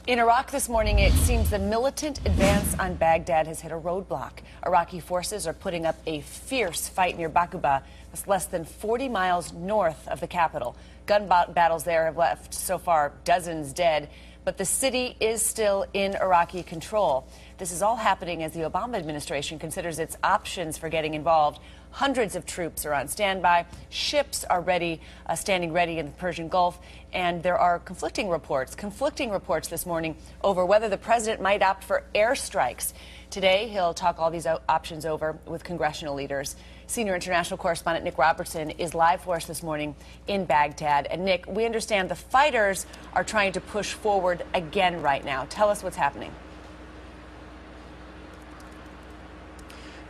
In Iraq this morning, it seems the militant advance on Baghdad has hit a roadblock. Iraqi forces are putting up a fierce fight near Baquba, that's less than 40 miles north of the capital. Gun battles there have left, so far, dozens dead, but the city is still in Iraqi control. This is all happening as the Obama administration considers its options for getting involved. Hundreds of troops are on standby. Ships are ready, standing ready in the Persian Gulf. And there are conflicting reports this morning over whether the president might opt for airstrikes. Today, he'll talk all these options over with congressional leaders. Senior international correspondent Nick Robertson is live for us this morning in Baghdad. And Nick, we understand the fighters are trying to push forward again right now. Tell us what's happening.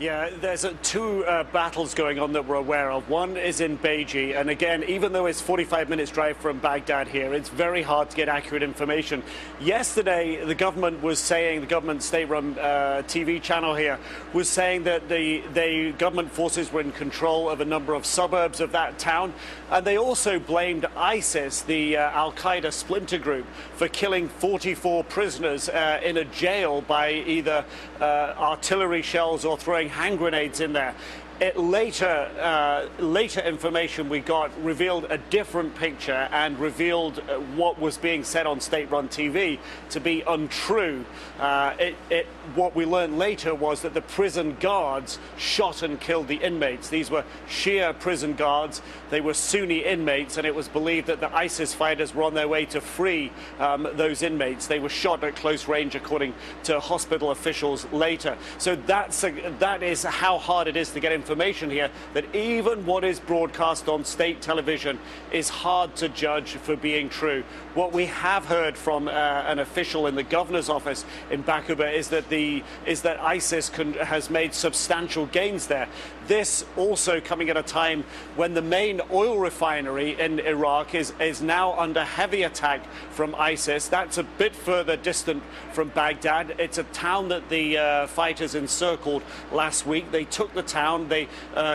Yeah, there's two battles going on that we're aware of. One is in Beji, and again, even though it's 45 minutes drive from Baghdad here, it's very hard to get accurate information. Yesterday, the government was saying, the government state-run TV channel here was saying that the government forces were in control of a number of suburbs of that town, and they also blamed ISIS, the Al-Qaeda splinter group, for killing 44 prisoners in a jail by either artillery shells or throwing hand grenades in there. Later information we got revealed a different picture and revealed what was being said on state-run TV to be untrue. What we learned later was that the prison guards shot and killed the inmates. These were Shia prison guards. They were Sunni inmates, and it was believed that the ISIS fighters were on their way to free those inmates. They were shot at close range, according to hospital officials later. So that is how hard it is to get information here, that even what is broadcast on state television is hard to judge for being true. What we have heard from an official in the governor's office in Baquba is that ISIS has made substantial gains there. This also coming at a time when the main oil refinery in Iraq is now under heavy attack from ISIS. That's a bit further distant from Baghdad. It's a town that the fighters encircled last week. They took the town. They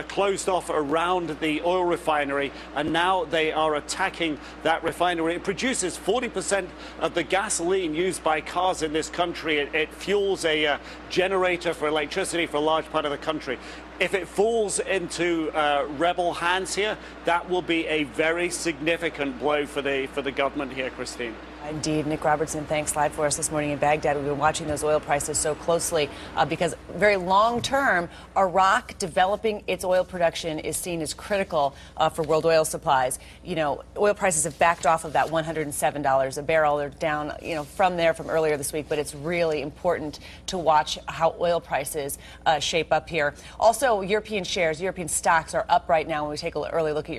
closed off around the oil refinery, and now they are attacking that refinery. It produces 40% of the gasoline used by cars in this country. It fuels a generator for electricity for a large part of the country. If it falls into rebel hands here, that will be a very significant blow for the government here, Christine. Indeed. Nick Robertson, thanks live for us this morning in Baghdad. We've been watching those oil prices so closely because very long term, Iraq developing its oil production is seen as critical for world oil supplies. You know, oil prices have backed off of that $107 a barrel. They're down, from earlier this week, but it's really important to watch how oil prices shape up here. Also, European stocks are up right now when we take an early look at your